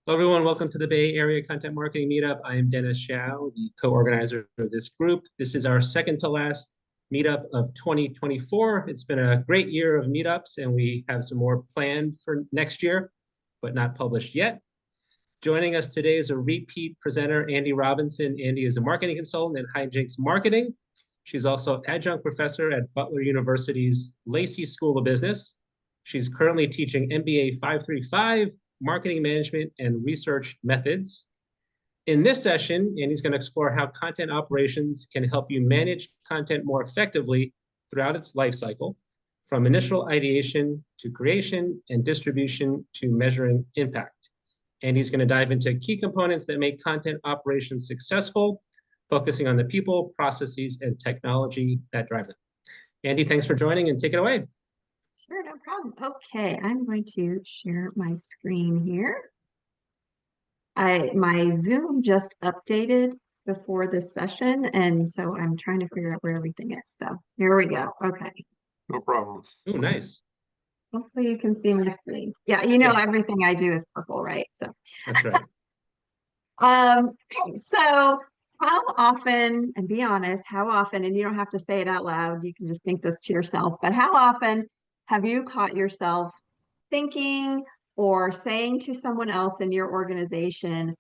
Hello, everyone. Welcome to the Bay Area Content Marketing Meetup. I am Dennis Shao, the co-organizer of this group. This is our second to last meetup of 2024. It's been a great year of meetups, and we have some more planned for next year, but not published yet. Joining us today is a repeat presenter, Andi Robinson. Andi is a marketing consultant at Hijinx Marketing. She's also adjunct professor at Butler University's Lacey School of Business. She's currently teaching MBA 535, Marketing Management and Research Methods. In this session, Andy's going to explore how content operations can help you manage content more effectively throughout its life cycle, from initial ideation to creation and distribution to measuring impact. Andy's going to dive into key components that make content operations successful, focusing on the people, processes, and technology that drive them. Andy, thanks for joining, and take it away. Sure, no problem. Okay, I'm going to share my screen here. My Zoom just updated before this session, and so I'm trying to figure out where everything is. So here we go. Okay. No problem. Oh, nice. Hopefully you can see my screen. Yeah, you know, Yes. everything I do is purple, right? So That's right. so how often, and be honest, how often, and you don't have to say it out loud, you can just think this to yourself, but how often have you caught yourself thinking or saying to someone else in your organization,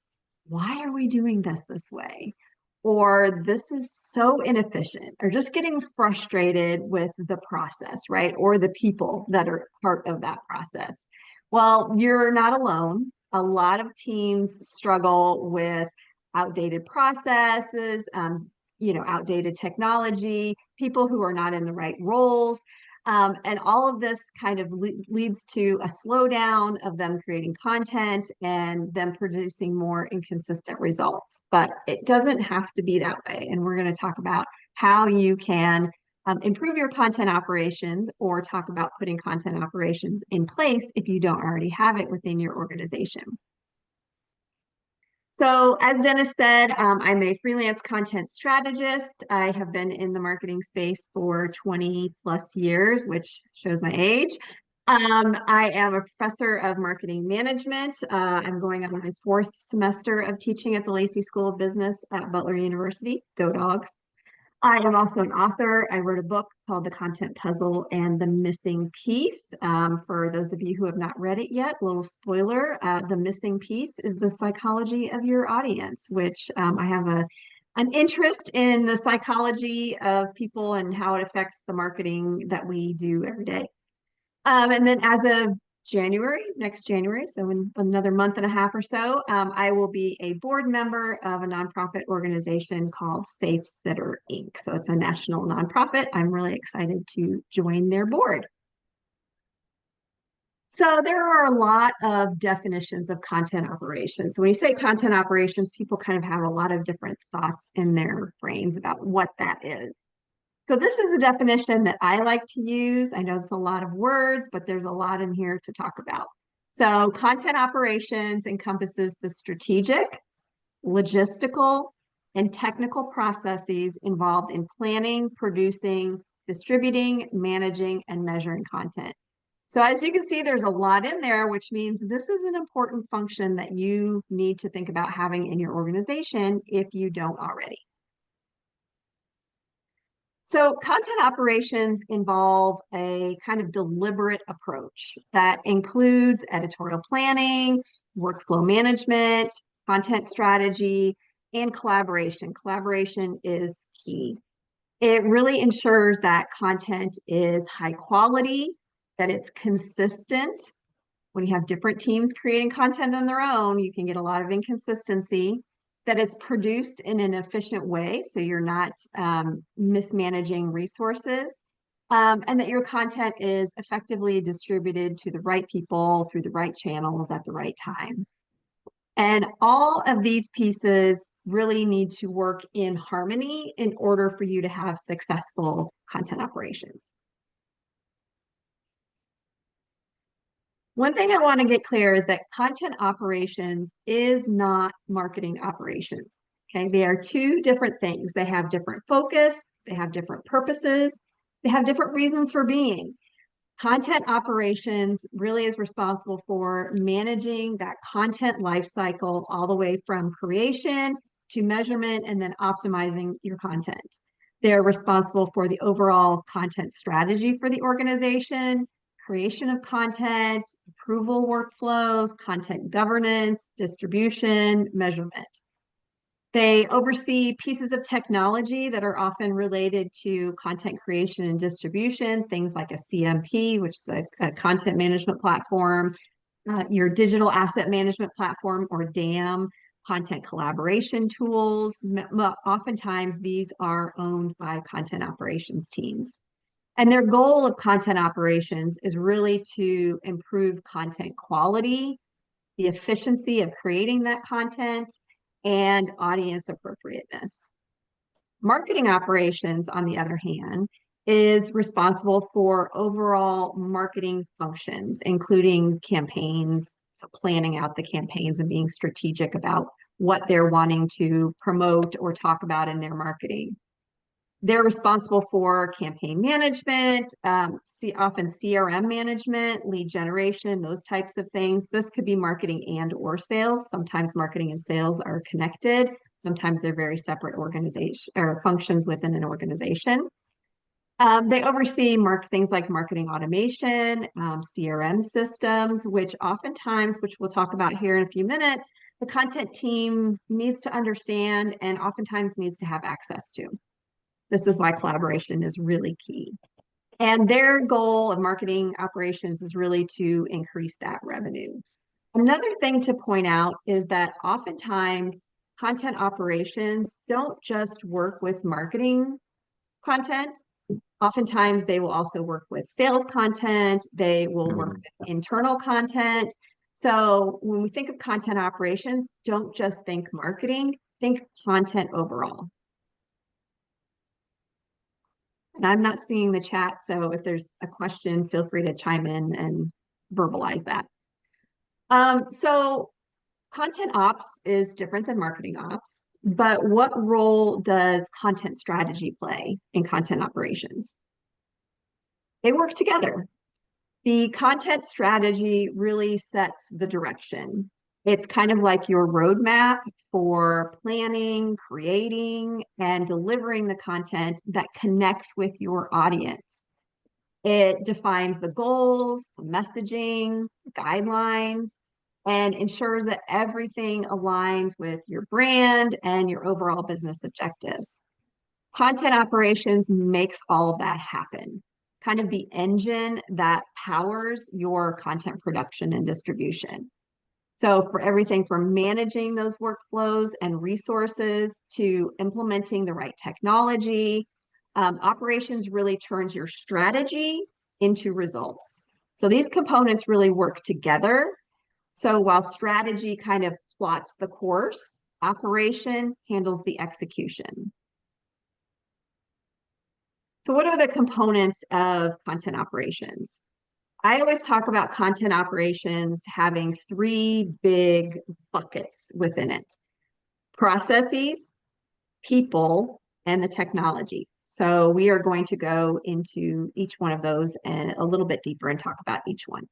why are we doing this way? Or this is so inefficient, or just getting frustrated with the process, right? Or the people that are part of that process. Well, you're not alone. A lot of teams struggle with outdated processes, outdated technology, people who are not in the right roles. And all of this kind of leads to a slowdown of them creating content and them producing more inconsistent results. But it doesn't have to be that way. And we're going to talk about how you can improve your content operations, or talk about putting content operations in place if you don't already have it within your organization. So as Dennis said, I'm a freelance content strategist. I have been in the marketing space for 20 plus years, which shows my age. I am a professor of marketing management. I'm going on my 4th semester of teaching at the Lacey School of Business at Butler University. Go Dogs. I am also an author. I wrote a book called The Content Puzzle and the Missing Piece. For those of you who have not read it yet, little spoiler, the missing piece is the psychology of your audience, which I have an interest in the psychology of people and how it affects the marketing that we do every day. And then as of next January, so in another month and a half or so, I will be a board member of a nonprofit organization called Safe Sitter Inc. So it's a national nonprofit. I'm really excited to join their board. So there are a lot of definitions of content operations. So when you say content operations, people kind of have a lot of different thoughts in their brains about what that is. So this is the definition that I like to use. I know it's a lot of words, but there's a lot in here to talk about. So content operations encompasses the strategic, logistical, and technical processes involved in planning, producing, distributing, managing, and measuring content. So as you can see, there's a lot in there, which means this is an important function that you need to think about having in your organization if you don't already. So content operations involve a kind of deliberate approach that includes editorial planning, workflow management, content strategy, and collaboration. Collaboration is key. It really ensures that content is high quality, that it's consistent. When you have different teams creating content on their own, you can get a lot of inconsistency. That it's produced in an efficient way, so you're not mismanaging resources, and that your content is effectively distributed to the right people through the right channels at the right time. And all of these pieces really need to work in harmony in order for you to have successful content operations. One thing I want to get clear is that content operations is not marketing operations. Okay, they are two different things. They have different focus, they have different purposes, they have different reasons for being. Content operations really is responsible for managing that content lifecycle all the way from creation to measurement and then optimizing your content. They're responsible for the overall content strategy for the organization, creation of content, approval workflows, content governance, distribution, measurement. They oversee pieces of technology that are often related to content creation and distribution, things like a CMP, which is a content management platform, your digital asset management platform, or DAM, content collaboration tools. Oftentimes, these are owned by content operations teams. And their goal of content operations is really to improve content quality, the efficiency of creating that content, and audience appropriateness. Marketing operations, on the other hand, is responsible for overall marketing functions, including campaigns, so planning out the campaigns and being strategic about what they're wanting to promote or talk about in their marketing. They're responsible for campaign management, often CRM management, lead generation, those types of things. This could be marketing and or sales. Sometimes marketing and sales are connected. Sometimes they're very separate organization or functions within an organization. They oversee things like marketing automation, CRM systems, which oftentimes, which we'll talk about here in a few minutes, the content team needs to understand and oftentimes needs to have access to. This is why collaboration is really key. And their goal of marketing operations is really to increase that revenue. Another thing to point out is that oftentimes content operations don't just work with marketing content. Oftentimes they will also work with sales content. They will work with internal content. So when we think of content operations, don't just think marketing, think content overall. And I'm not seeing the chat, so if there's a question, feel free to chime in and verbalize that. So content ops is different than marketing ops, but what role does content strategy play in content operations? They work together. The content strategy really sets the direction. It's kind of like your roadmap for planning, creating, and delivering the content that connects with your audience. It defines the goals, the messaging, guidelines, and ensures that everything aligns with your brand and your overall business objectives. Content operations makes all of that happen, kind of the engine that powers your content production and distribution. So for everything from managing those workflows and resources to implementing the right technology, operations really turns your strategy into results. So these components really work together. So while strategy kind of plots the course, operation handles the execution. So what are the components of content operations? I always talk about content operations having three big buckets within it: processes, people, and the technology. So we are going to go into each one of those and a little bit deeper and talk about each one.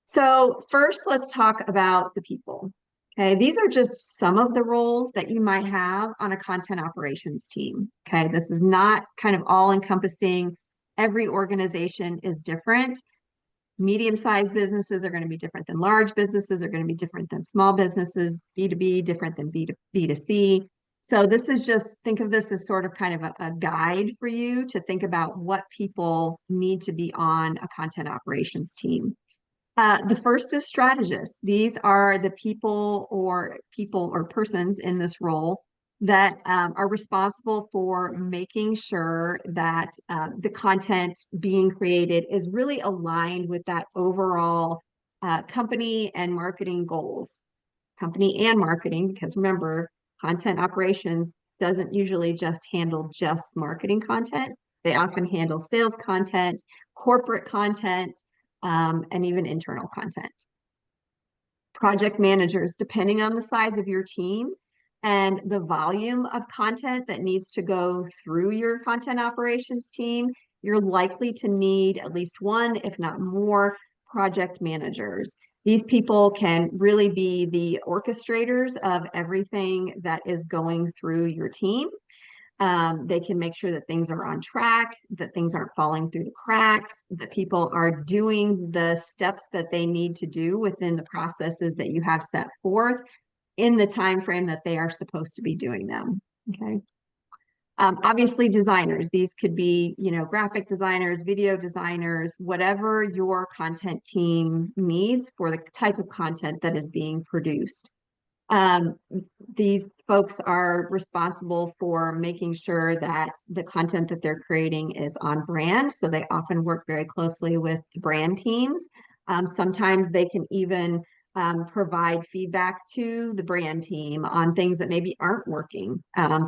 So first, let's talk about the people. Okay, these are just some of the roles that you might have on a content operations team. Okay, this is not kind of all encompassing. Every organization is different. Medium-sized businesses are going to be different than large businesses, are going to be different than small businesses, B2B different than B2C. So this is just, think of this as sort of kind of a guide for you to think about what people need to be on a content operations team. The first is strategists. These are the people or persons in this role that are responsible for making sure that the content being created is really aligned with that overall company and marketing goals. Company and marketing, because remember, content operations doesn't usually just handle just marketing content. They often handle sales content, corporate content, and even internal content. Project managers, depending on the size of your team and the volume of content that needs to go through your content operations team, you're likely to need at least one, if not more, project managers. These people can really be the orchestrators of everything that is going through your team. They can make sure that things are on track, that things aren't falling through the cracks, that people are doing the steps that they need to do within the processes that you have set forth in the time frame that they are supposed to be doing them. Okay. Obviously, designers. These could be, graphic designers, video designers, whatever your content team needs for the type of content that is being produced. These folks are responsible for making sure that the content that they're creating is on brand. So they often work very closely with brand teams. Sometimes they can even provide feedback to the brand team on things that maybe aren't working.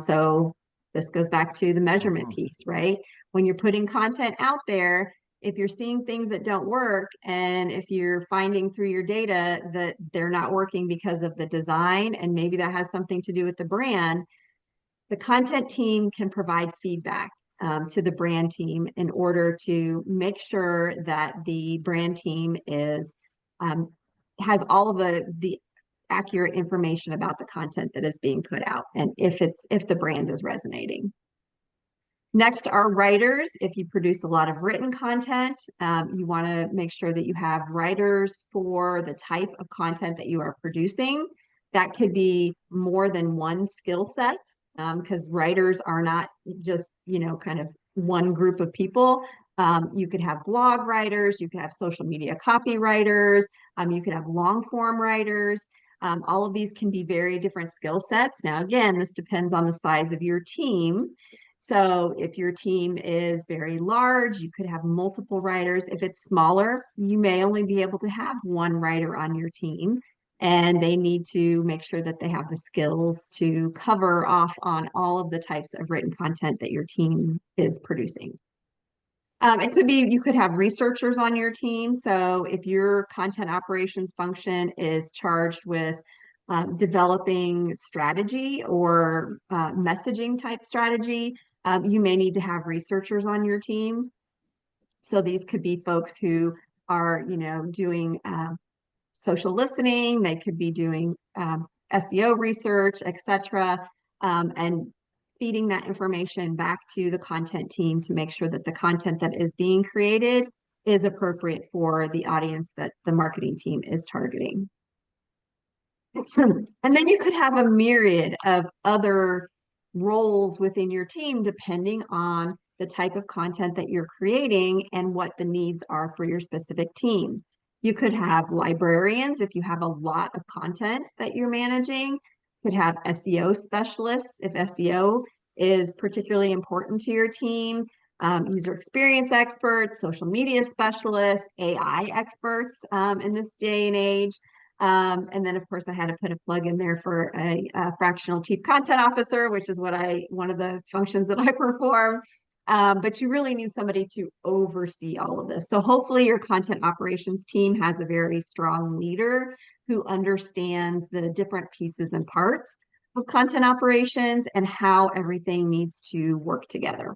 So this goes back to the measurement piece, right? When you're putting content out there, if you're seeing things that don't work, and if you're finding through your data that they're not working because of the design, and maybe that has something to do with the brand, the content team can provide feedback to the brand team in order to make sure that the brand team has all of the accurate information about the content that is being put out, and if the brand is resonating. Next are writers. If you produce a lot of written content, you want to make sure that you have writers for the type of content that you are producing. That could be more than one skill set, because writers are not just, kind of one group of people. You could have blog writers, you could have social media copywriters, you could have long form writers. All of these can be very different skill sets. Now, again, this depends on the size of your team. So if your team is very large, you could have multiple writers. If it's smaller, you may only be able to have one writer on your team, and they need to make sure that they have the skills to cover off on all of the types of written content that your team is producing. It could be, you could have researchers on your team. So if your content operations function is charged with developing strategy or messaging type strategy, you may need to have researchers on your team. So these could be folks who are, doing social listening. They could be doing SEO research, etc., and feeding that information back to the content team to make sure that the content that is being created is appropriate for the audience that the marketing team is targeting. And then you could have a myriad of other roles within your team, depending on the type of content that you're creating and what the needs are for your specific team. You could have librarians if you have a lot of content that you're managing. You could have SEO specialists if SEO is particularly important to your team. User experience experts, social media specialists, AI experts in this day and age. And then, of course, I had to put a plug in there for a fractional chief content officer, which is one of the functions that I perform. But you really need somebody to oversee all of this. So hopefully your content operations team has a very strong leader who understands the different pieces and parts of content operations and how everything needs to work together.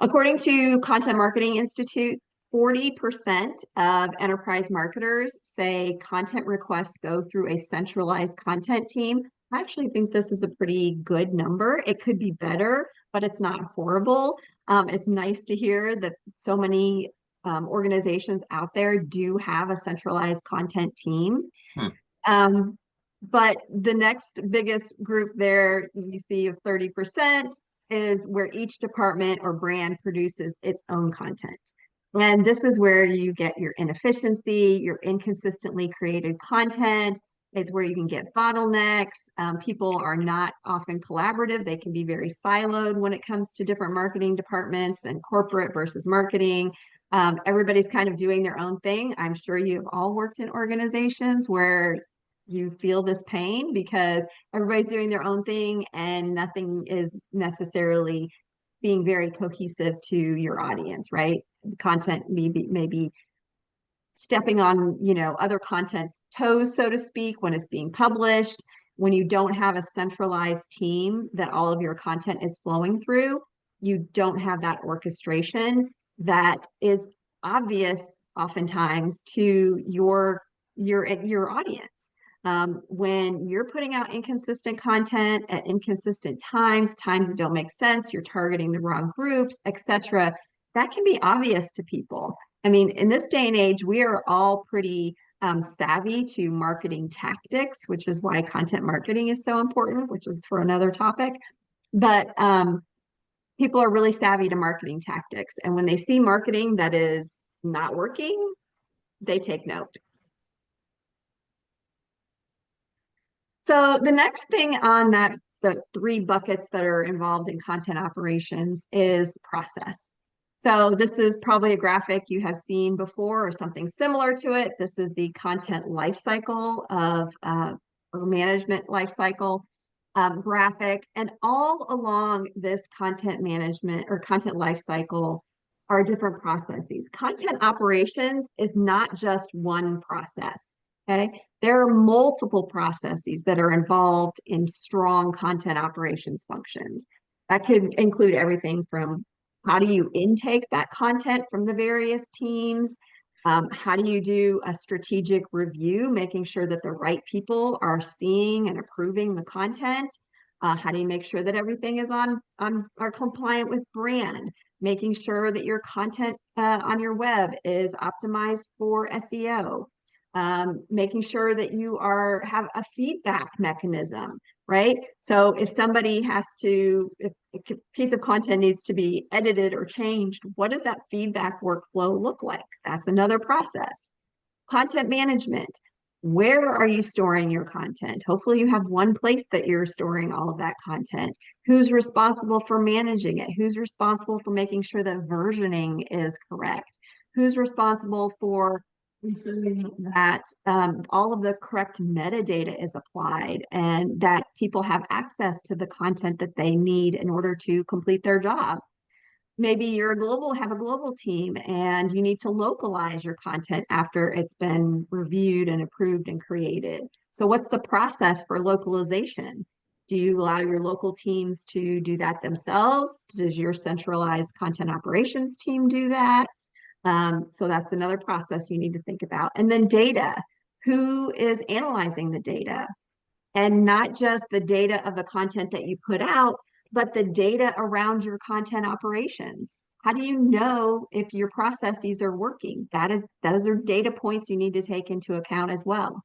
According to Content Marketing Institute, 40% of enterprise marketers say content requests go through a centralized content team. I actually think this is a pretty good number. It could be better, but it's not horrible. It's nice to hear that so many organizations out there do have a centralized content team. But the next biggest group there, you see of 30%, is where each department or brand produces its own content. And this is where you get your inefficiency, your inconsistently created content. It's where you can get bottlenecks. People are not often collaborative. They can be very siloed when it comes to different marketing departments and corporate versus marketing. Everybody's kind of doing their own thing. I'm sure you've all worked in organizations where you feel this pain because everybody's doing their own thing and nothing is necessarily being very cohesive to your audience, right? Content maybe stepping on, other content's toes, so to speak, when it's being published. When you don't have a centralized team that all of your content is flowing through, you don't have that orchestration that is obvious oftentimes to your audience. When you're putting out inconsistent content at inconsistent times that don't make sense, you're targeting the wrong groups, etc., that can be obvious to people. I mean, in this day and age, we are all pretty savvy to marketing tactics, which is why content marketing is so important, which is for another topic. But people are really savvy to marketing tactics. And when they see marketing that is not working, they take note. So the next thing on the 3 buckets that are involved in content operations is process. So this is probably a graphic you have seen before or something similar to it. This is the content lifecycle of or management lifecycle graphic. And all along this content management or content lifecycle are different processes. Content operations is not just one process. Okay, there are multiple processes that are involved in strong content operations functions. That could include everything from how do you intake that content from the various teams? How do you do a strategic review, making sure that the right people are seeing and approving the content? How do you make sure that everything is on are compliant with brand? Making sure that your content on your web is optimized for SEO. Making sure that you have a feedback mechanism, right? So if somebody has to, if a piece of content needs to be edited or changed, what does that feedback workflow look like? That's another process. Content management. Where are you storing your content? Hopefully you have one place that you're storing all of that content. Who's responsible for managing it? Who's responsible for making sure that versioning is correct? Who's responsible for ensuring that all of the correct metadata is applied and that people have access to the content that they need in order to complete their job? Maybe you're have a global team and you need to localize your content after it's been reviewed and approved and created. So what's the process for localization? Do you allow your local teams to do that themselves? Does your centralized content operations team do that? So that's another process you need to think about. And then data. Who is analyzing the data? And not just the data of the content that you put out, but the data around your content operations. How do you know if your processes are working? Those are data points you need to take into account as well.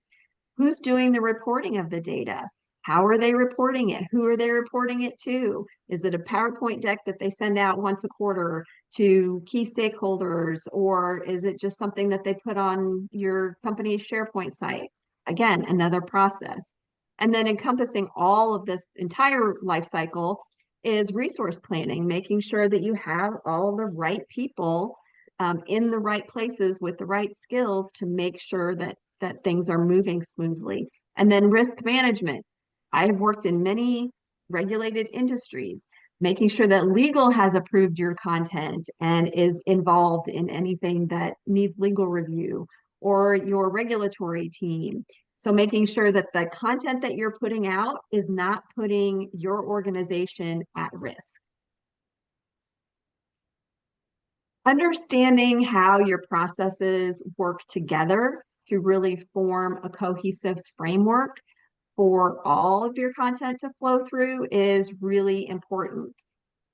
Who's doing the reporting of the data? How are they reporting it? Who are they reporting it to? Is it a PowerPoint deck that they send out once a quarter to key stakeholders, or is it just something that they put on your company's SharePoint site? Again, another process. And then encompassing all of this entire life cycle is resource planning, making sure that you have all the right people in the right places with the right skills to make sure that things are moving smoothly. And then risk management. I have worked in many regulated industries, making sure that legal has approved your content and is involved in anything that needs legal review, or your regulatory team. So making sure that the content that you're putting out is not putting your organization at risk. Understanding how your processes work together to really form a cohesive framework for all of your content to flow through is really important.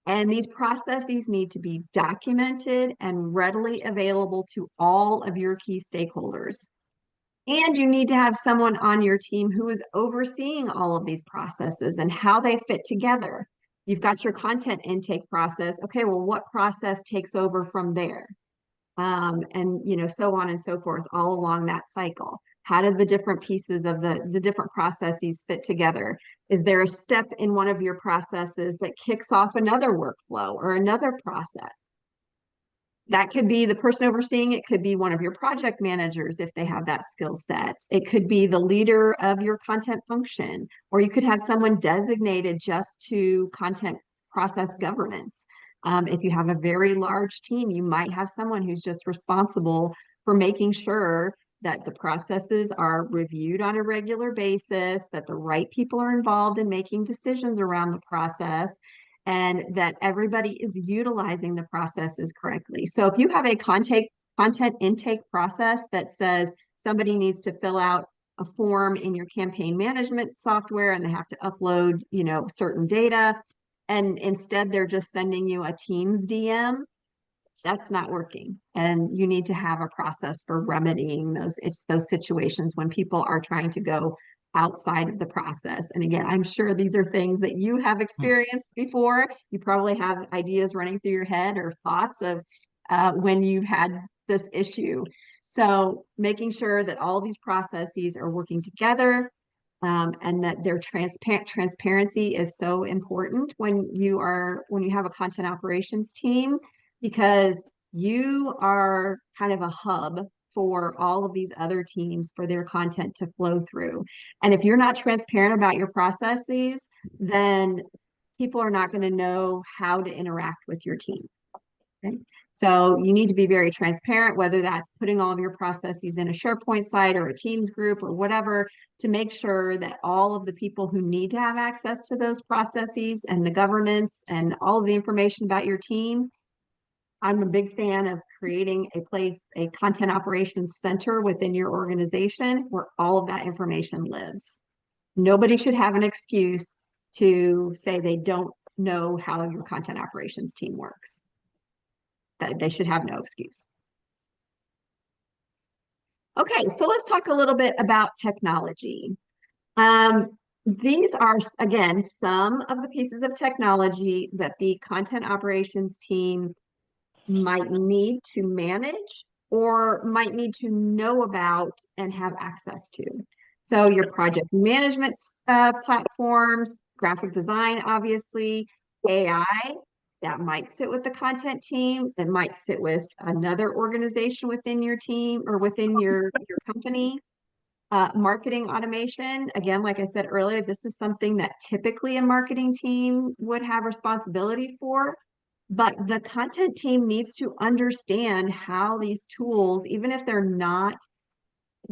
And these processes need to be documented and readily available to all of your key stakeholders. And you need to have someone on your team who is overseeing all of these processes and how they fit together. You've got your content intake process. Okay, well, what process takes over from there? And so on and so forth, all along that cycle. How do the different pieces of the different processes fit together? Is there a step in one of your processes that kicks off another workflow or another process? That could be the person overseeing it, could be one of your project managers if they have that skill set. It could be the leader of your content function, or you could have someone designated just to content process governance. If you have a very large team, you might have someone who's just responsible for making sure that the processes are reviewed on a regular basis, that the right people are involved in making decisions around the process, and that everybody is utilizing the processes correctly. So if you have a content intake process that says somebody needs to fill out a form in your campaign management software and they have to upload, certain data, and instead they're just sending you a Teams DM, that's not working. And you need to have a process for remedying those situations when people are trying to go outside of the process. And again, I'm sure these are things that you have experienced before. You probably have ideas running through your head or thoughts of when you've had this issue. So making sure that all these processes are working together, and that their transparency is so important when you have a content operations team, because you are kind of a hub for all of these other teams for their content to flow through. And if you're not transparent about your processes, then people are not going to know how to interact with your team. Okay? So you need to be very transparent, whether that's putting all of your processes in a SharePoint site or a Teams group or whatever, to make sure that all of the people who need to have access to those processes and the governance and all of the information about your team. I'm a big fan of creating a content operations center within your organization where all of that information lives. Nobody should have an excuse to say they don't know how your content operations team works. That they should have no excuse. Okay, so let's talk a little bit about technology. These are, again, some of the pieces of technology that the content operations team might need to manage or might need to know about and have access to. So your project management platforms, graphic design, obviously, AI, that might sit with the content team. It might sit with another organization within your team or within your company. Marketing automation, again, like I said earlier, this is something that typically a marketing team would have responsibility for. But the content team needs to understand how these tools, even if they're not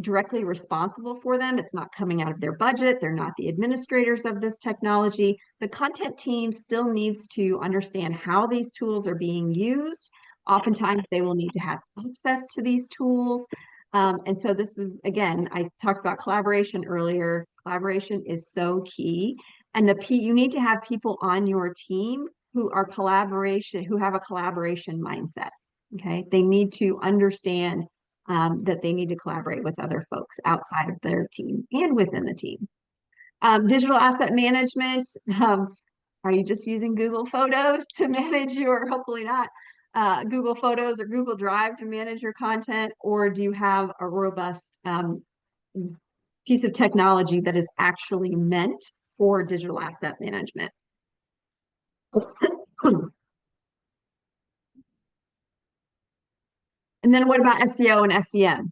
directly responsible for them, it's not coming out of their budget, they're not the administrators of this technology, the content team still needs to understand how these tools are being used. Oftentimes they will need to have access to these tools. And so this is, again, I talked about collaboration earlier. Collaboration is so key. And you need to have people on your team who have a collaboration mindset. Okay. They need to understand that they need to collaborate with other folks outside of their team and within the team. Digital asset management. Are you just using Google Photos to manage hopefully not, Google Photos or Google Drive to manage your content? Or do you have a robust piece of technology that is actually meant for digital asset management? And then what about SEO and SEM?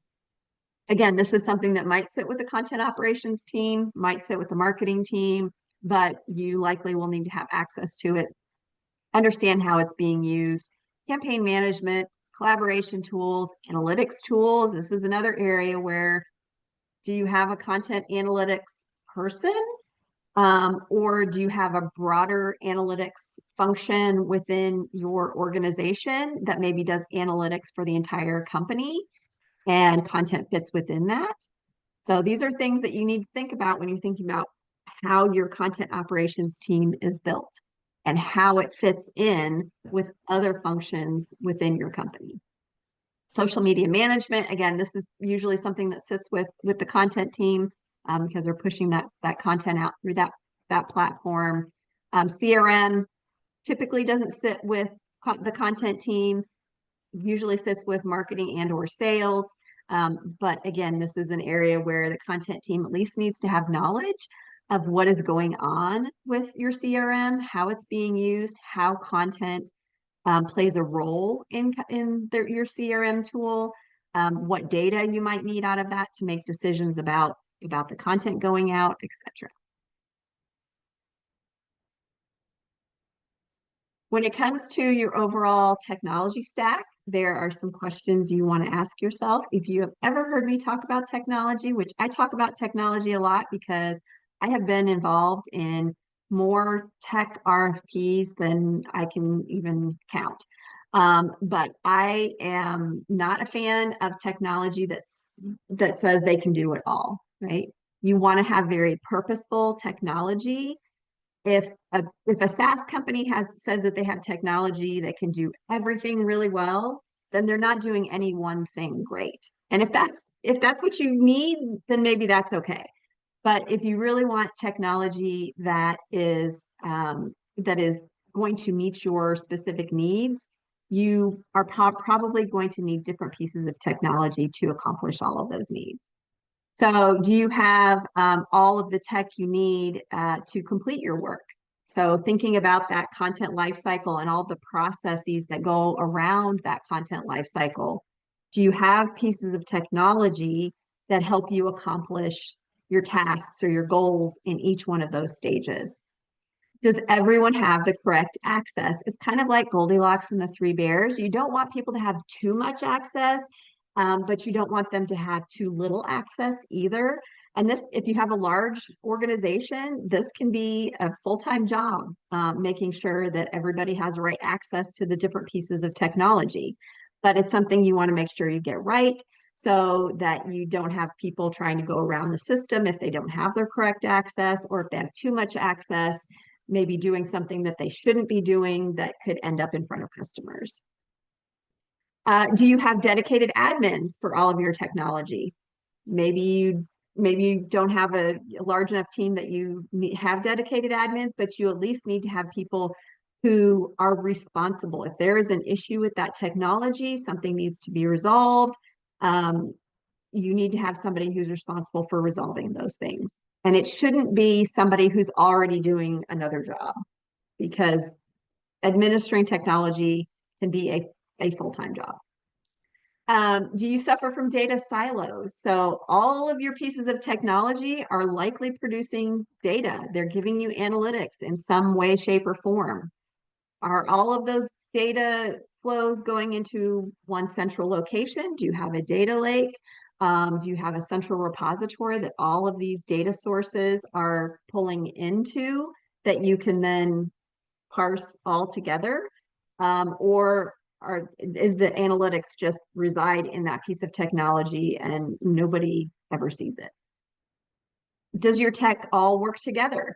Again, this is something that might sit with the content operations team, might sit with the marketing team, but you likely will need to have access to it, understand how it's being used. Campaign management, collaboration tools, analytics tools. This is another area where, do you have a content analytics person? Or do you have a broader analytics function within your organization that maybe does analytics for the entire company and content fits within that? So these are things that you need to think about when you're thinking about how your content operations team is built and how it fits in with other functions within your company. Social media management, again, this is usually something that sits with the content team because they're pushing that content out through that platform. CRM typically doesn't sit with the content team, usually sits with marketing and or sales. But again, this is an area where the content team at least needs to have knowledge of what is going on with your CRM, how it's being used, how content plays a role in your CRM tool, what data you might need out of that to make decisions about the content going out, etc. When it comes to your overall technology stack, there are some questions you want to ask yourself. If you have ever heard me talk about technology, which I talk about technology a lot because I have been involved in more tech RFPs than I can even count. But I am not a fan of technology that says they can do it all, right? You want to have very purposeful technology. If a SaaS company says that they have technology that can do everything really well, then they're not doing any one thing great. And if that's what you need, then maybe that's okay. But if you really want technology that is going to meet your specific needs, you are probably going to need different pieces of technology to accomplish all of those needs. So do you have all of the tech you need to complete your work? So thinking about that content lifecycle and all the processes that go around that content lifecycle, do you have pieces of technology that help you accomplish your tasks or your goals in each one of those stages? Does everyone have the correct access? It's kind of like Goldilocks and the Three Bears. You don't want people to have too much access, but you don't want them to have too little access either. And this, if you have a large organization, this can be a full-time job, making sure that everybody has the right access to the different pieces of technology. But it's something you want to make sure you get right so that you don't have people trying to go around the system if they don't have their correct access, or if they have too much access, maybe doing something that they shouldn't be doing that could end up in front of customers. Do you have dedicated admins for all of your technology? Maybe you don't have a large enough team that you have dedicated admins, but you at least need to have people who are responsible. If there is an issue with that technology, something needs to be resolved, you need to have somebody who's responsible for resolving those things. And it shouldn't be somebody who's already doing another job, because administering technology can be a full-time job. Do you suffer from data silos? So all of your pieces of technology are likely producing data. They're giving you analytics in some way, shape, or form. Are all of those data flows going into one central location? Do you have a data lake? Do you have a central repository that all of these data sources are pulling into that you can then parse all together? Or is the analytics just reside in that piece of technology and nobody ever sees it? Does your tech all work together?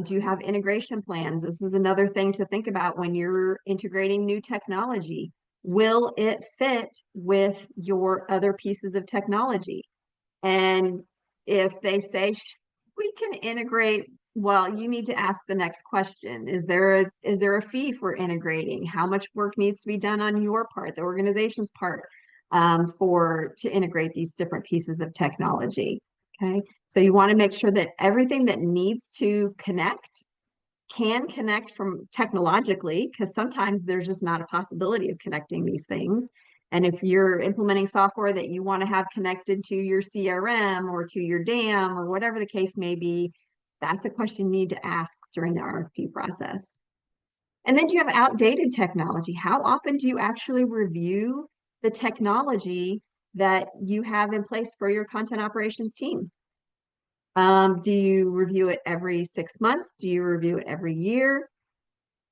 Do you have integration plans? This is another thing to think about when you're integrating new technology. Will it fit with your other pieces of technology? And if they say we can integrate, well, you need to ask the next question. Is there a fee for integrating? How much work needs to be done on your part, the organization's part, to integrate these different pieces of technology? Okay, so you want to make sure that everything that needs to connect can connect from technologically, because sometimes there's just not a possibility of connecting these things. And if you're implementing software that you want to have connected to your CRM or to your DAM or whatever the case may be, that's a question you need to ask during the RFP process. And then do you have outdated technology? How often do you actually review the technology that you have in place for your content operations team? Do you review it every 6 months? Do you review it every year?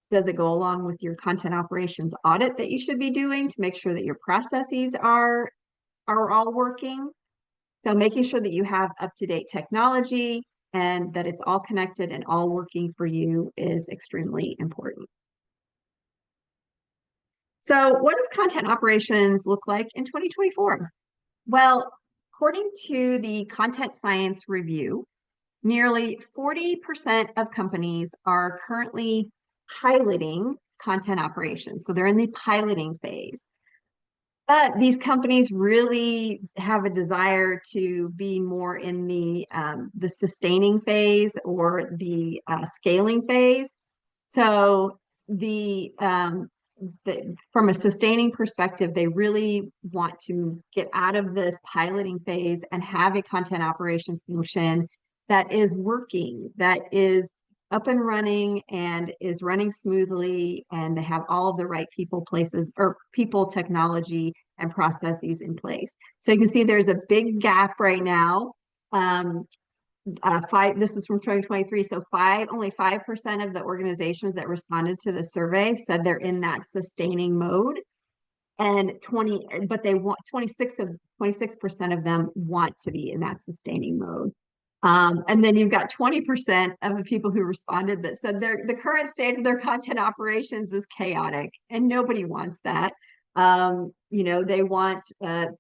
Does it go along with your content operations audit that you should be doing to make sure that your processes are all working? So making sure that you have up-to-date technology and that it's all connected and all working for you is extremely important. So what does content operations look like in 2024? Well, according to the Content Science Review, nearly 40% of companies are currently piloting content operations. So they're in the piloting phase. But these companies really have a desire to be more in the sustaining phase or the scaling phase. So from a sustaining perspective, they really want to get out of this piloting phase and have a content operations function that is working, that is up and running and is running smoothly, and they have all of the right people, places, or people, technology, and processes in place. So you can see there's a big gap right now this is from 2023. So only 5% of the organizations that responded to the survey said they're in that sustaining mode. And 26% of them want to be in that sustaining mode. And then you've got 20% of the people who responded that said the current state of their content operations is chaotic, and nobody wants that. They want,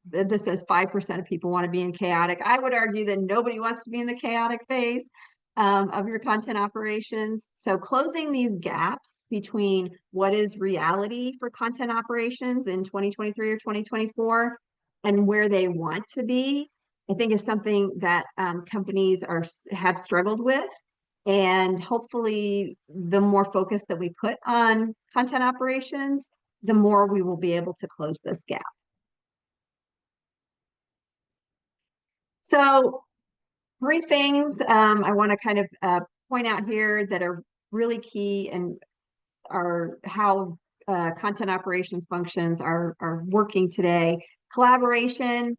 this says 5% of people want to be in chaotic. I would argue that nobody wants to be in the chaotic phase of your content operations. So closing these gaps between what is reality for content operations in 2023 or 2024 and where they want to be, I think is something that companies have struggled with. And hopefully the more focus that we put on content operations, the more we will be able to close this gap. So 3 things I want to kind of point out here that are really key and are how content operations functions are working today. Collaboration.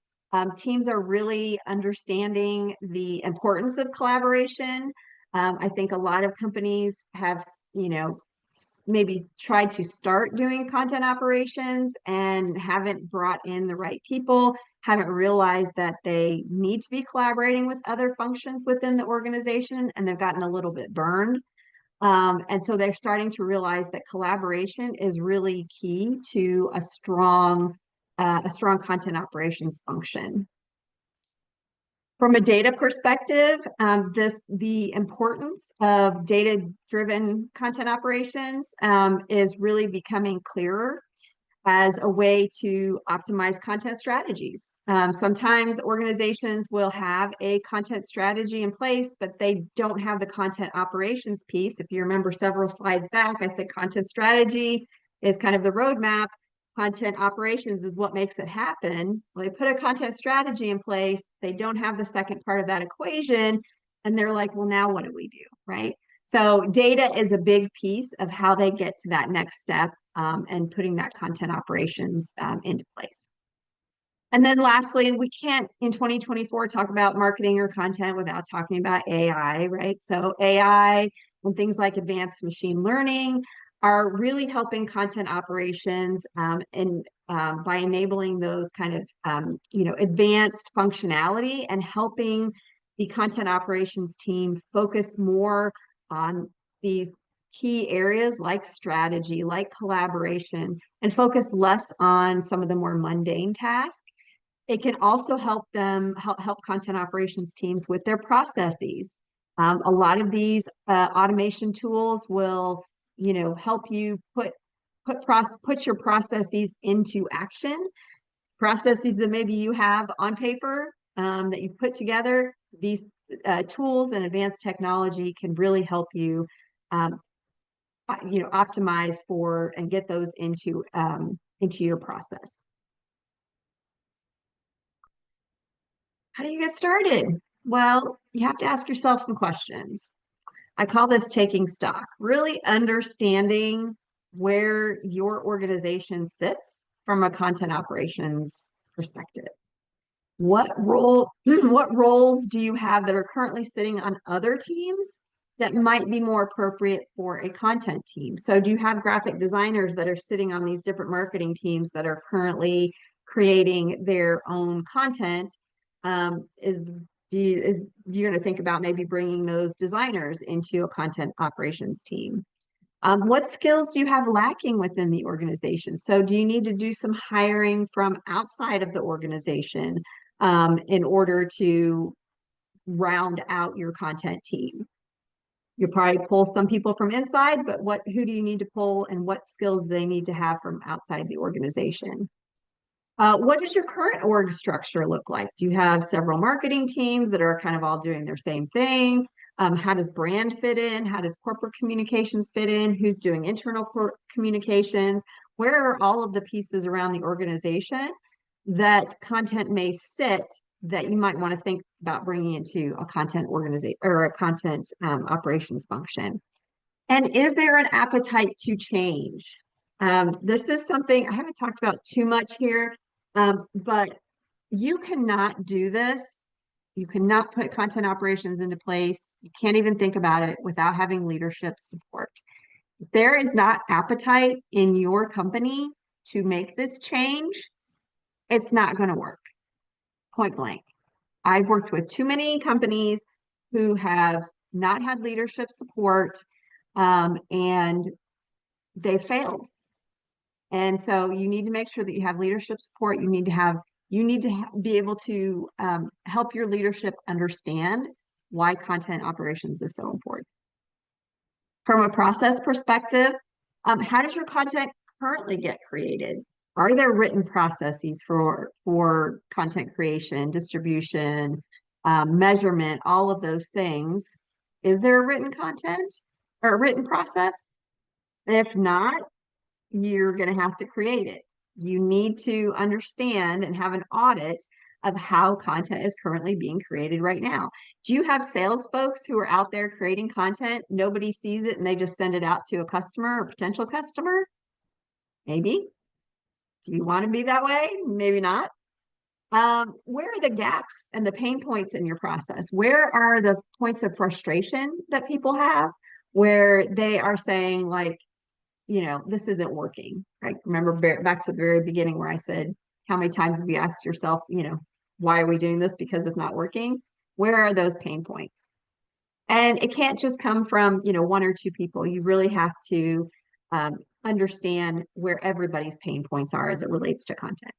Teams are really understanding the importance of collaboration. I think a lot of companies have, maybe tried to start doing content operations and haven't brought in the right people, haven't realized that they need to be collaborating with other functions within the organization, and they've gotten a little bit burned. And so they're starting to realize that collaboration is really key to a strong content operations function. From a data perspective, the importance of data-driven content operations is really becoming clearer as a way to optimize content strategies. Sometimes organizations will have a content strategy in place, but they don't have the content operations piece. If you remember several slides back, I said content strategy is kind of the roadmap. Content operations is what makes it happen. Well, they put a content strategy in place. They don't have the second part of that equation. And they're like, well, now what do we do, right? So data is a big piece of how they get to that next step and putting that content operations into place. And then lastly, we can't in 2024 talk about marketing or content without talking about AI, right? So AI and things like advanced machine learning are really helping content operations by enabling those kind of advanced functionality and helping the content operations team focus more on these key areas like strategy, like collaboration, and focus less on some of the more mundane tasks. It can also help content operations teams with their processes. A lot of these automation tools will help you put your processes into action. Processes that maybe you have on paper that you put together. These tools and advanced technology can really help you, optimize for and get those into your process. How do you get started? Well, you have to ask yourself some questions. I call this taking stock, really understanding where your organization sits from a content operations perspective. What roles do you have that are currently sitting on other teams that might be more appropriate for a content team? So do you have graphic designers that are sitting on these different marketing teams that are currently creating their own content? You're going to think about maybe bringing those designers into a content operations team. What skills do you have lacking within the organization? So do you need to do some hiring from outside of the organization in order to round out your content team? You'll probably pull some people from inside, but who do you need to pull and what skills do they need to have from outside the organization? What does your current org structure look like? Do you have several marketing teams that are kind of all doing their same thing? How does brand fit in? How does corporate communications fit in? Who's doing internal communications? Where are all of the pieces around the organization that content may sit that you might want to think about bringing into a content organization or a content operations function? And is there an appetite to change? This is something I haven't talked about too much here, but you cannot do this You cannot put content operations into place. You can't even think about it without having leadership support. If there is not appetite in your company to make this change, it's not going to work. Point blank. I've worked with too many companies who have not had leadership support, and they failed. And so you need to make sure that you have leadership support. You need to be able to help your leadership understand why content operations is so important. From a process perspective, how does your content currently get created? Are there written processes for content creation, distribution, measurement, all of those things? Is there a written content or a written process? And if not, you're going to have to create it. You need to understand and have an audit of how content is currently being created right now. Do you have sales folks who are out there creating content? Nobody sees it and they just send it out to a customer or potential customer? Maybe. Do you want to be that way? Maybe not. Where are the gaps and the pain points in your process? Where are the points of frustration that people have where they are saying, like, this isn't working, right? Remember back to the very beginning where I said, how many times have you asked yourself, why are we doing this? Because it's not working. Where are those pain points? And it can't just come from, one or two people. You really have to understand where everybody's pain points are as it relates to content.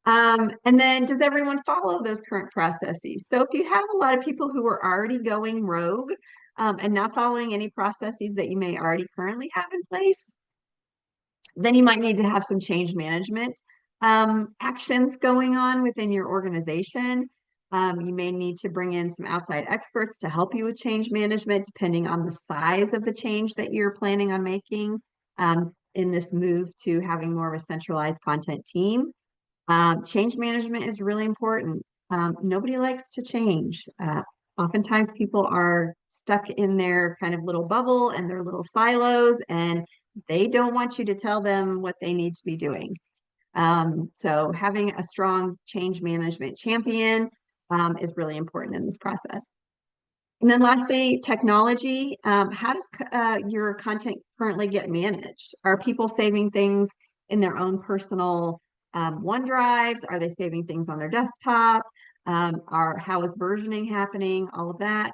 And then does everyone follow those current processes? So if you have a lot of people who are already going rogue and not following any processes that you may already currently have in place, then you might need to have some change management actions going on within your organization. You may need to bring in some outside experts to help you with change management, depending on the size of the change that you're planning on making in this move to having more of a centralized content team. Change management is really important. Nobody likes to change. Oftentimes people are stuck in their kind of little bubble and their little silos, and they don't want you to tell them what they need to be doing. So having a strong change management champion is really important in this process. And then lastly, technology. How does your content currently get managed? Are people saving things in their own personal OneDrives? Are they saving things on their desktop? How is versioning happening? All of that.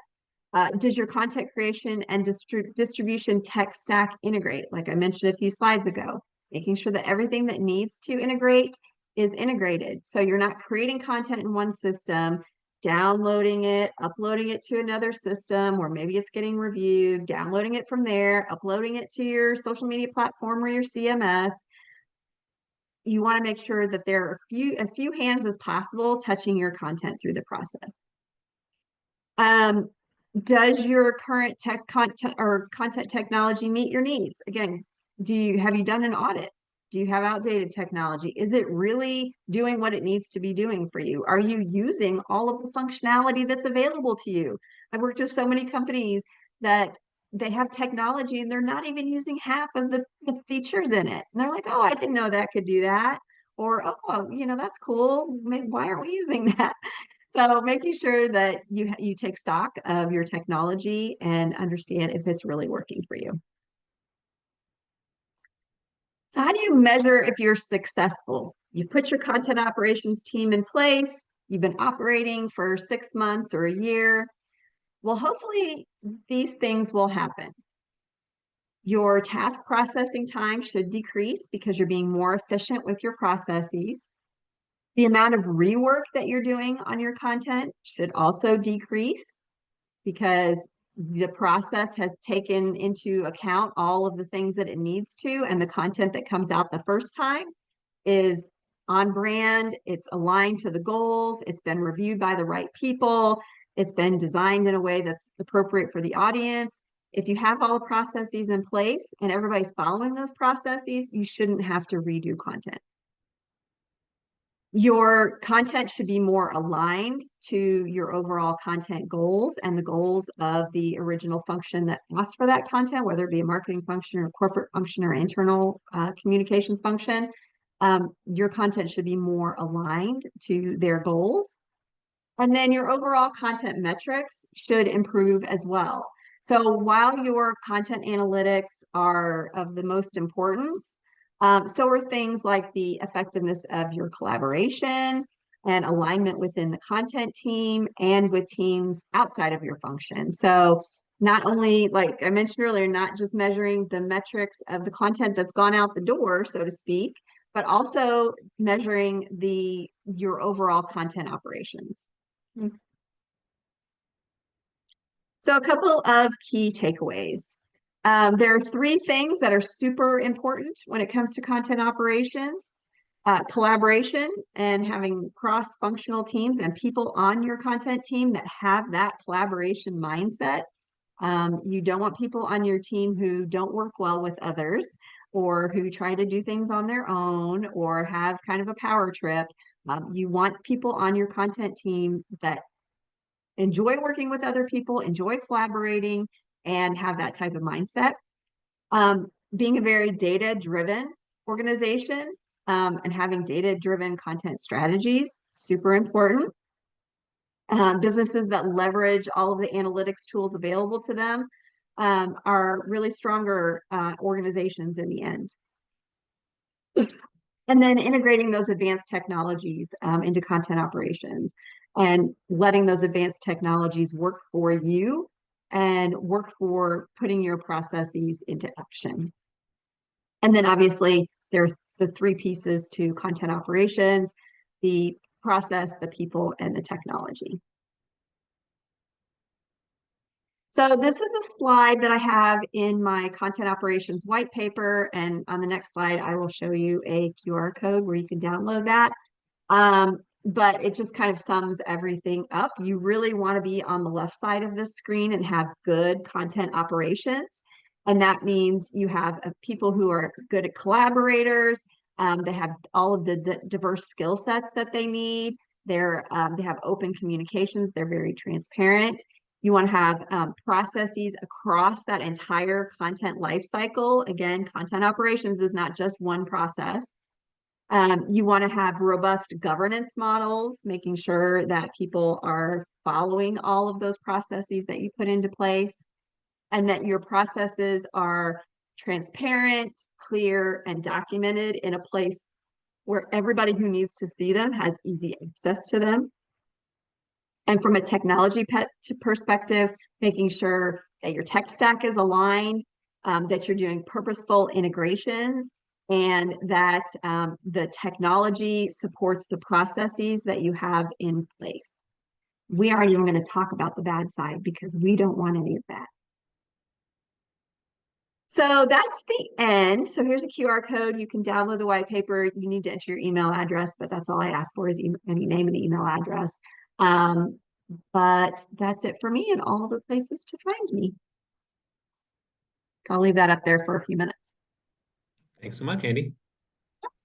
Does your content creation and distribution tech stack integrate? Like I mentioned a few slides ago, making sure that everything that needs to integrate is integrated. So you're not creating content in one system, downloading it, uploading it to another system, or maybe it's getting reviewed, downloading it from there, uploading it to your social media platform or your CMS. You want to make sure that there are as few hands as possible touching your content through the process. Does your current content technology meet your needs? Again, have you done an audit? Do you have outdated technology? Is it really doing what it needs to be doing for you? Are you using all of the functionality that's available to you? I've worked with so many companies that they have technology and they're not even using half of the features in it. And they're like, oh, I didn't know that could do that. Or, oh, that's cool. Maybe, why aren't we using that? So making sure that you take stock of your technology and understand if it's really working for you. So how do you measure if you're successful? You've put your content operations team in place. You've been operating for 6 months or a year. Well, hopefully these things will happen. Your task processing time should decrease because you're being more efficient with your processes. The amount of rework that you're doing on your content should also decrease because the process has taken into account all of the things that it needs to, and the content that comes out the first time is on brand, it's aligned to the goals, it's been reviewed by the right people, it's been designed in a way that's appropriate for the audience. If you have all the processes in place and everybody's following those processes, you shouldn't have to redo content. Your content should be more aligned to your overall content goals and the goals of the original function that asked for that content, whether it be a marketing function or a corporate function or internal communications function. Your content should be more aligned to their goals. And then your overall content metrics should improve as well. So while your content analytics are of the most importance, so are things like the effectiveness of your collaboration and alignment within the content team and with teams outside of your function. So not only, like I mentioned earlier, not just measuring the metrics of the content that's gone out the door, so to speak, but also measuring your overall content operations. So a couple of key takeaways. There are three things that are super important when it comes to content operations. Collaboration and having cross-functional teams and people on your content team that have that collaboration mindset. You don't want people on your team who don't work well with others or who try to do things on their own or have kind of a power trip. You want people on your content team that enjoy working with other people, enjoy collaborating, and have that type of mindset. Being a very data-driven organization and having data-driven content strategies, super important. Businesses that leverage all of the analytics tools available to them are really stronger organizations in the end. And then integrating those advanced technologies into content operations and letting those advanced technologies work for you and work for putting your processes into action. And then obviously there's the three pieces to content operations: the process, the people, and the technology. So this is a slide that I have in my content operations white paper. And on the next slide, I will show you a QR code where you can download that. But it just kind of sums everything up. You really want to be on the left side of the screen and have good content operations. And that means you have people who are good at collaborators. They have all of the diverse skill sets that they need. They have open communications. They're very transparent. You want to have processes across that entire content lifecycle. Again, content operations is not just one process. You want to have robust governance models, making sure that people are following all of those processes that you put into place, and that your processes are transparent, clear, and documented in a place where everybody who needs to see them has easy access to them. And from a technology perspective, making sure that your tech stack is aligned, that you're doing purposeful integrations, and that the technology supports the processes that you have in place. We aren't even going to talk about the bad side because we don't want any of that. So that's the end. So here's a QR code. You can download the white paper. You need to enter your email address, but that's all I ask for is any name and email address. But that's it for me and all the places to find me. I'll leave that up there for a few minutes. Thanks so much, Andi.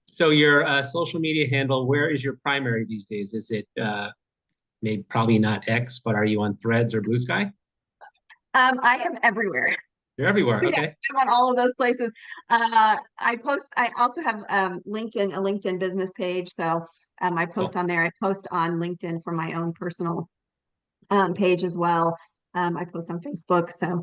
So your social media handle, where is your primary these days? Is it maybe probably not X, but are you on Threads or Blue Sky? I am everywhere. You're everywhere. Okay. Yeah, I'm on all of those places. I also have a LinkedIn business page. So I post on there. I post on LinkedIn for my own personal page as well. I post on Facebook. So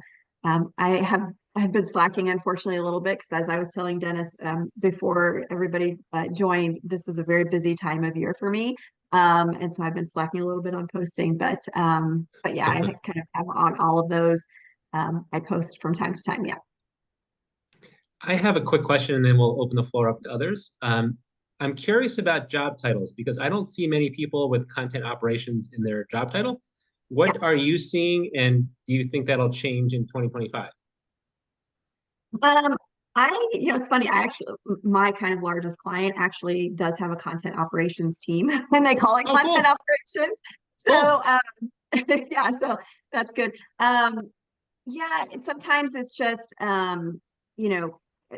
I've been slacking, unfortunately, a little bit because, as I was telling Dennis before everybody joined, this is a very busy time of year for me. And so I've been slacking a little bit on posting, but yeah, I kind of have on all of those. I post from time to time. Yeah. I have a quick question and then we'll open the floor up to others. I'm curious about job titles because I don't see many people with content operations in their job title. What are you seeing, and do you think that'll change in 2025? It's funny. My kind of largest client actually does have a content operations team, and they call it content operations. So, yeah, so that's good. Yeah, sometimes it's just,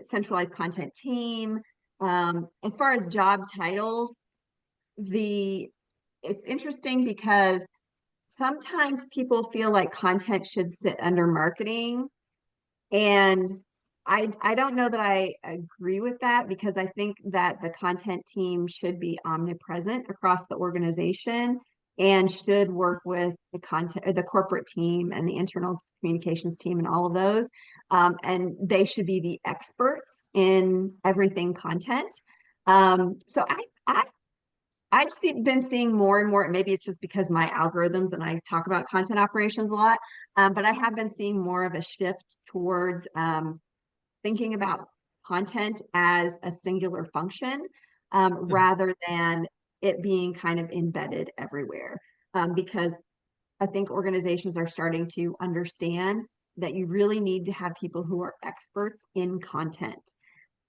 centralized content team. As far as job titles, it's interesting because sometimes people feel like content should sit under marketing. And I don't know that I agree with that because I think that the content team should be omnipresent across the organization and should work with the content or the corporate team and the internal communications team and all of those. And they should be the experts in everything content. So I've been seeing more and more, maybe it's just because my algorithms and I talk about content operations a lot, but I have been seeing more of a shift towards thinking about content as a singular function rather than it being kind of embedded everywhere. Because I think organizations are starting to understand that you really need to have people who are experts in content.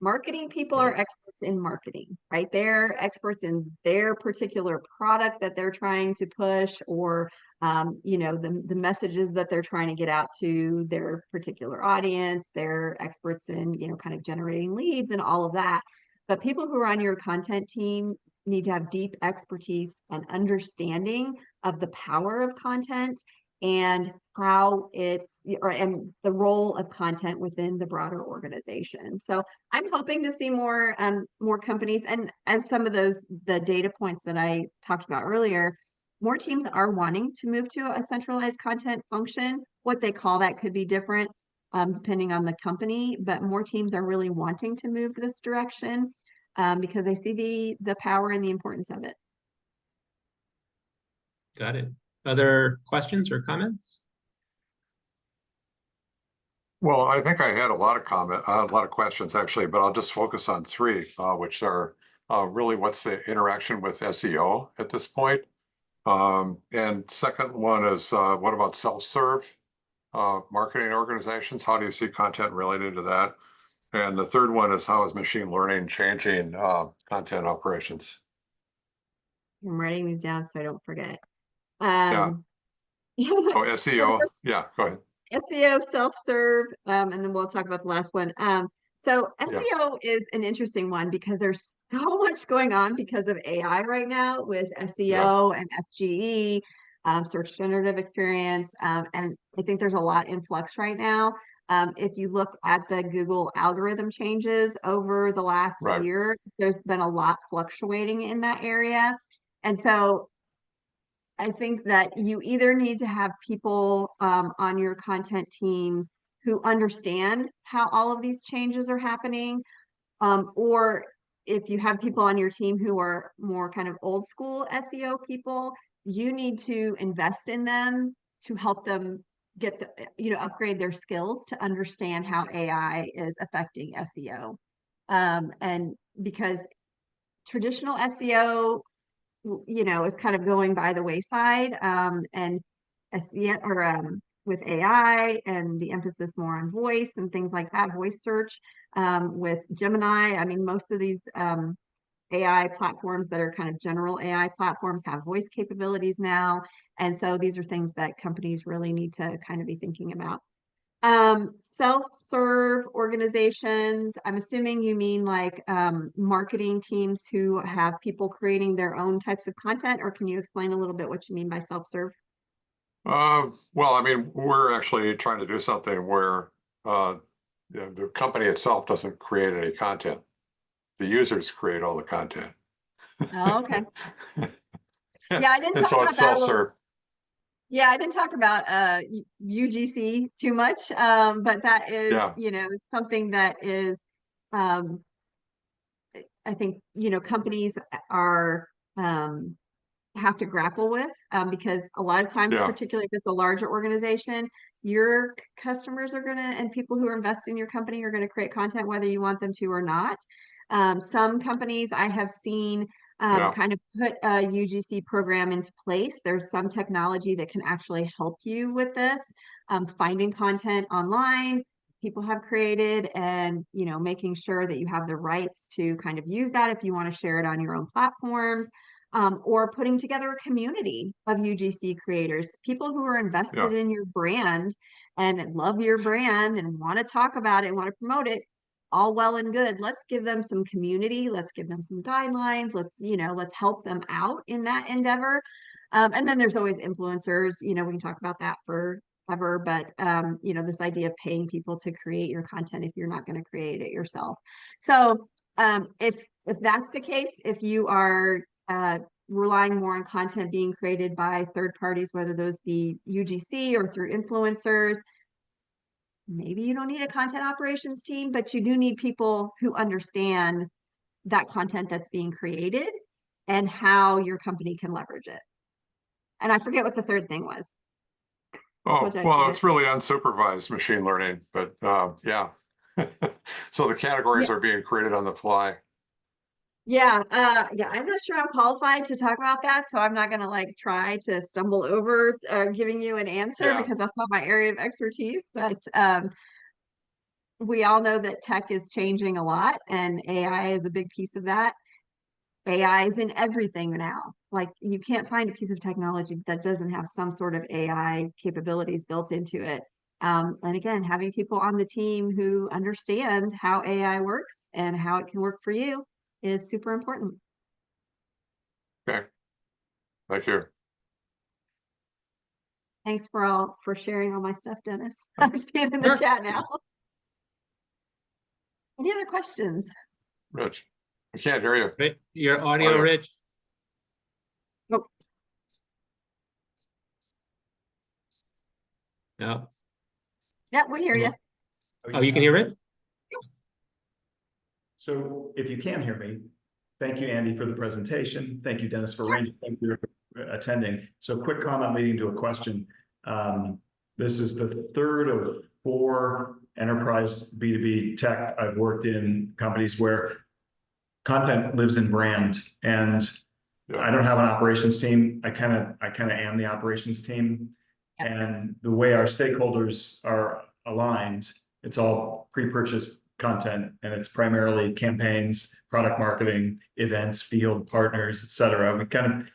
Marketing people are experts in marketing, right? They're experts in their particular product that they're trying to push, or the messages that they're trying to get out to their particular audience. They're experts in, kind of generating leads and all of that. But people who are on your content team need to have deep expertise and understanding of the power of content and how and the role of content within the broader organization. So I'm hoping to see more companies, and as some of the data points that I talked about earlier, more teams are wanting to move to a centralized content function. What they call that could be different depending on the company, but more teams are really wanting to move this direction because they see the power and the importance of it. Got it. Other questions or comments? Well, I think I had a lot of questions actually, but I'll just focus on three, which are really what's the interaction with SEO at this point? And second one is what about self-serve marketing organizations? How do you see content related to that? And the third one is how is machine learning changing content operations? I'm writing these down so I don't forget. Yeah. Oh, SEO. Yeah, go ahead. SEO, self-serve, and then we'll talk about the last one. So SEO is an interesting one because there's so much going on because of AI right now with SEO and SGE, search generative experience. And I think there's a lot in flux right now. If you look at the Google algorithm changes over the last year, there's been a lot fluctuating in that area. And so I think that you either need to have people on your content team who understand how all of these changes are happening, or if you have people on your team who are more kind of old school SEO people, you need to invest in them to help them get upgrade their skills to understand how AI is affecting SEO. And because traditional SEO is kind of going by the wayside, and with AI and the emphasis more on voice and things like that, voice search, with Gemini. I mean, most of these AI platforms that are kind of general AI platforms have voice capabilities now. And so these are things that companies really need to kind of be thinking about. Self-serve organizations, I'm assuming you mean like marketing teams who have people creating their own types of content, or can you explain a little bit what you mean by self-serve? Well, I mean, we're actually trying to do something where the company itself doesn't create any content. The users create all the content. Oh, okay. Yeah, I didn't and talk so about it's that self-serve. Yeah, I didn't talk about UGC too much, but that is, something that is, I think, companies are have to grapple with, because a lot of times, particularly if it's a larger organization, your customers are and people who are investing in your company are going to create content whether you want them to or not. Some companies I have seen kind of put a UGC program into place. There's some technology that can actually help you with this, finding content online people have created, and making sure that you have the rights to kind of use that if you want to share it on your own platforms, or putting together a community of UGC creators, people who are invested in your brand and love your brand and want to talk about it and want to promote it. All well and good. Let's give them some community. Let's give them some guidelines. Let's help them out in that endeavor. And then there's always influencers. We can talk about that forever, but this idea of paying people to create your content if you're not going to create it yourself. So if that's the case, if you are relying more on content being created by third parties, whether those be UGC or through influencers. Maybe you don't need a content operations team, but you do need people who understand that content that's being created and how your company can leverage it. And I forget what the third thing was. Oh, well, it's really unsupervised machine learning, but yeah. So the categories are being created on the fly. Yeah, I'm not sure I'm qualified to talk about that, so I'm not gonna like try to stumble over giving you an answer because that's not my area of expertise. But we all know that tech is changing a lot, and AI is a big piece of that. AI is in everything now. Like you can't find a piece of technology that doesn't have some sort of AI capabilities built into it. And again, having people on the team who understand how AI works and how it can work for you is super important. Okay. Thank you. Thanks for sharing all my stuff, Dennis. I'm staying in the chat now. Any other questions? Rich, I can't hear you. Right. Your audio, Rich. Nope. No. Yeah, we hear you. Oh, you can hear it? So if you can hear me, thank you, Andy, for the presentation. Thank you, Dennis, for arranging. Thank you for attending. So quick comment leading to a question. This is the third of 4 enterprise B2B tech I've worked in companies where content lives in brand. And I don't have an operations team. I kind of am the operations team. Yep. And the way our stakeholders are aligned, it's all pre-purchased content, and it's primarily campaigns, product marketing, events, field partners, etc. We kind of, it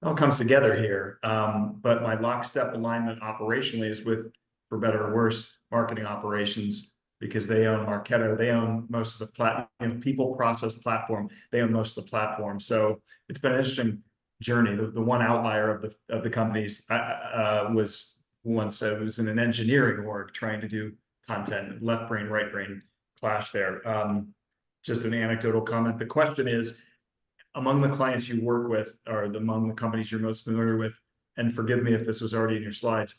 all comes together here. But my lockstep alignment operationally is with, for better or worse, marketing operations, because they own Marketo, they own most of the people process platform, they own most of the platform. So it's been an interesting journey. The one outlier of the companies was once I was in an engineering org trying to do content, left brain, right brain clash there. Just an anecdotal comment. The question is, among the clients you work with, or among the companies you're most familiar with, and forgive me if this was already in your slides,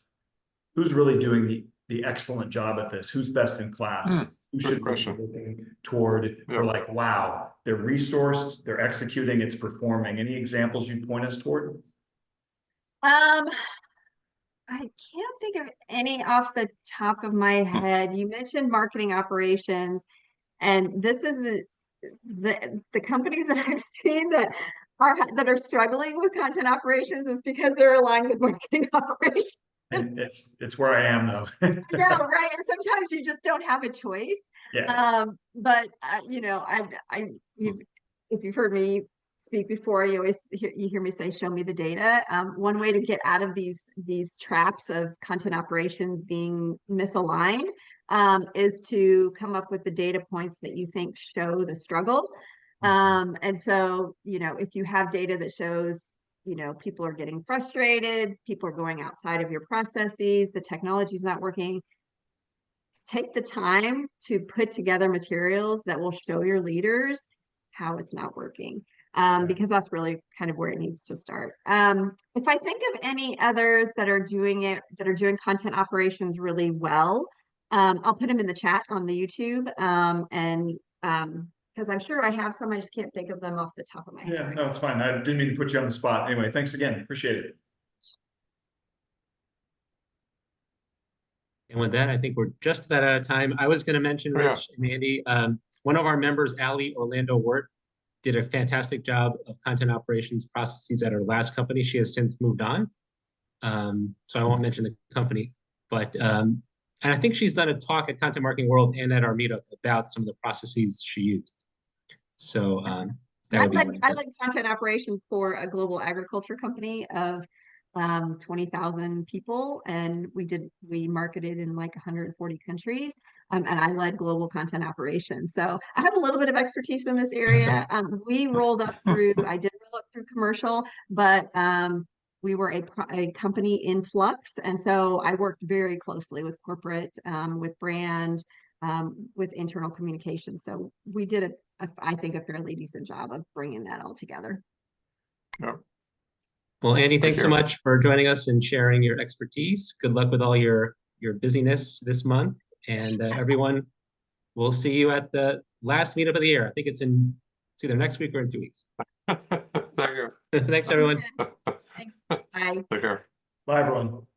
who's really doing the excellent job at this? Who's best in class? Who should be looking toward for like, wow, they're resourced, they're executing, it's performing. Any examples you'd point us toward? I can't think of any off the top of my head. You mentioned marketing operations, and this is the companies that I've seen that are struggling with content operations is because they're aligned with marketing operations. And it's where I am though. No, right. And sometimes you just don't have a choice. Yeah. But you know, if you've heard me speak before, you hear me say, show me the data. One way to get out of these traps of content operations being misaligned is to come up with the data points that you think show the struggle. And so, you know, if you have data that shows, you know, people are getting frustrated, people are going outside of your processes, the technology is not working, take the time to put together materials that will show your leaders how it's not working. Because that's really kind of where it needs to start. If I think of any others that are doing content operations really well, I'll put them in the chat on the YouTube. Because I'm sure I have some, I just can't think of them off the top of my head. Yeah, no, it's fine. I didn't mean to put you on the spot. Anyway, thanks again. Appreciate it. And with that, I think we're just about out of time. I was going to mention, Rich and Andy, one of our members, Allie Orlando Wirt, did a fantastic job of content operations processes at her last company. She has since moved on. So I won't mention the company, but, and I think she's done a talk at Content Marketing World and at our meetup about some of the processes she used. So I led content operations for a global agriculture company of 20,000 people, and we marketed in like 140 countries, and I led global content operations. So I have a little bit of expertise in this area. We rolled up through, I did roll up through commercial, but we were a company in flux, and so I worked very closely with corporate, with brand, with internal communication. So we did I think a fairly decent job of bringing that all together. Well, Andy, thanks so you. much for joining us and sharing your expertise. Good luck with all your busyness this month. And everyone, we'll see you at the last meetup of the year. I think it's either next week or in 2 weeks. Thank you. Thanks, everyone. Thanks. Bye. Take care. Bye, everyone.